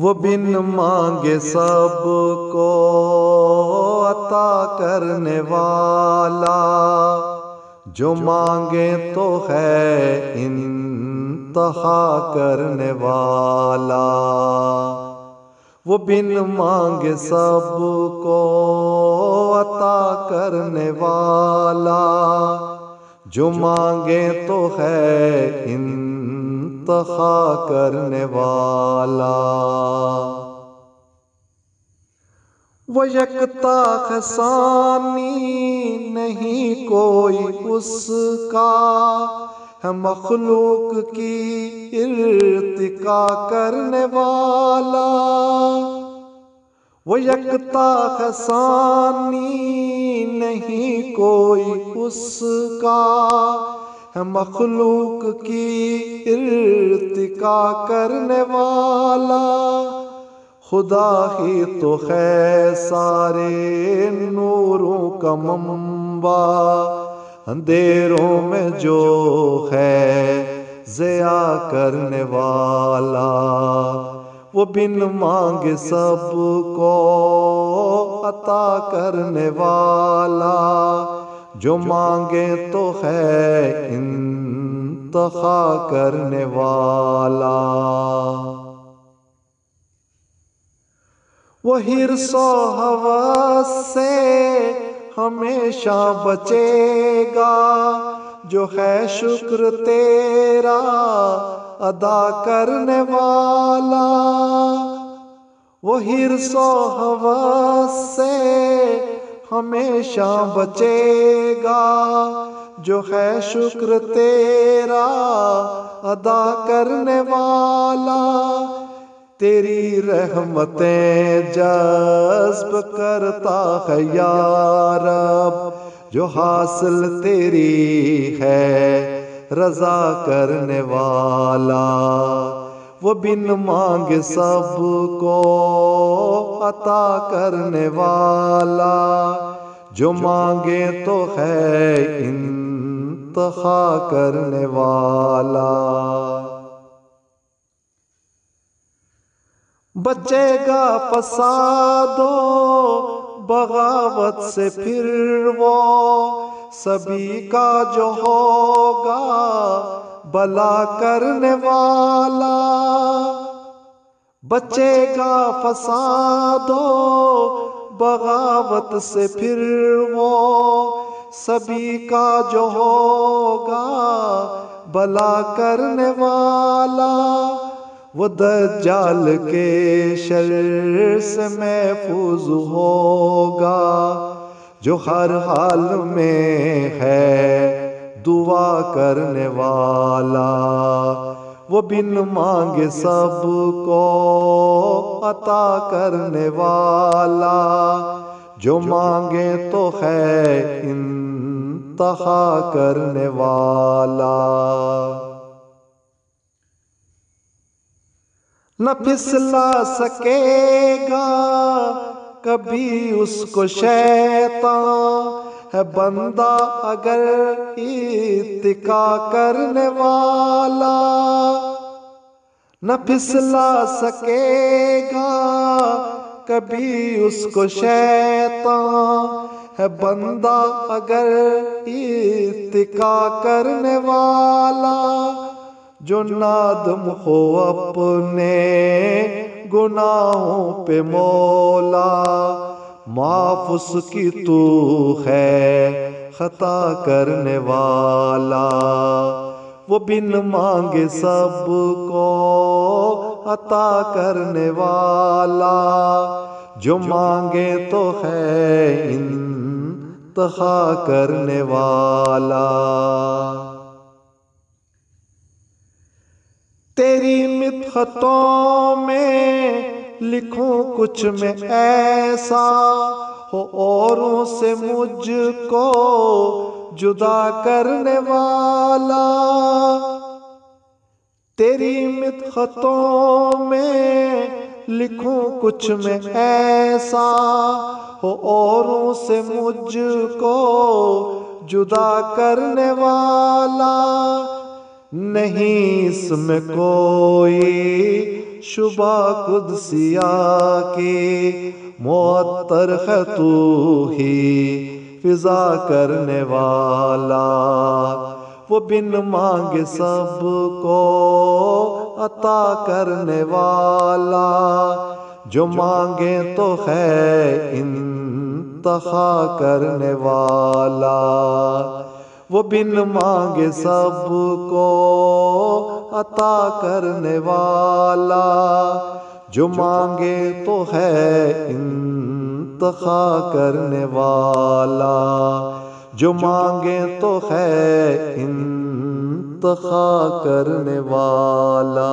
وہ بن مانگے سب کو عطا کرنے والا، جو مانگے تو ہے انتہا کرنے والا۔ وہ بن مانگے سب کو عطا کرنے والا، جو مانگے تو ہے انتہا کرنے والا۔ وہ یکتا ہے ثانی نہیں کوئی اس کا، ہے مخلوق کی ارتقا کرنے والا۔ وہ یکتا ہے ثانی نہیں کوئی اس کا، ہے مخلوق کی ارتقا کرنے والا۔ خدا ہی تو ہے سارے نوروں کا منبع، اندھیروں میں جو ہے ضیاء کرنے والا۔ وہ بن مانگے سب کو عطا کرنے والا، جو مانگے تو ہے انتہا کرنے والا۔ وہ حرص و ہوس سے ہمیشہ بچے گا، جو ہے شکر تیرا ادا کرنے والا۔ وہ حرص و ہوس سے ہمیشہ بچے گا، جو ہے شکر تیرا ادا کرنے والا۔ تیری رحمتیں جذب کرتا ہے یا رب، جو حاصل تیری ہے رضا کرنے والا۔ وہ بن مانگے سب کو عطا کرنے والا، جو مانگے تو ہے انتہا کرنے والا۔ بچے گا فساد و بغاوت سے پھر وہ سبھی کا جو ہوگا بھلا کرنے والا۔ بچے گا فساد و بغاوت سے پھر وہ سبھی کا جو ہوگا بھلا کرنے والا۔ وہ دجال کے شر سے محفوظ ہوگا، جو ہر حال میں ہے دعا کرنے والا۔ وہ بن مانگے سب کو عطا کرنے والا، جو مانگے تو ہے انتہا کرنے والا۔ نہ پھسلا سکے گا کبھی اس کو شیطان، ہے بندہ اگر اتقا کرنے والا۔ نہ پھسلا سکے گا کبھی اس کو شیطان، ہے بندہ اگر اتقا کرنے والا۔ جو نادم ہو اپنے گناہوں پہ مولا، معاف اس کی تو ہے خطا کرنے والا۔ وہ بن مانگے سب کو عطا کرنے والا، جو مانگے تو ہے انتہا کرنے والا۔ تیری مدحتوں میں لکھوں کچھ میں ایسا، ہو اوروں سے مجھ کو جدا کرنے والا۔ تیری مدحتوں میں لکھوں کچھ میں ایسا، ہو اوروں سے مجھ کو جدا کرنے والا۔ نہیں اس میں کوئی شبہ قدسیہ کی معطر ہے تو ہی فضا کرنے والا، وہ بن مانگے سب کو عطا کرنے والا، جو مانگے تو ہے انتخاب کرنے والا، وہ بن مانگے سب کو عطا کرنے والا، جو مانگے تو ہے انتخاب کرنے والا، جو مانگے تو ہے انتخاب کرنے والا۔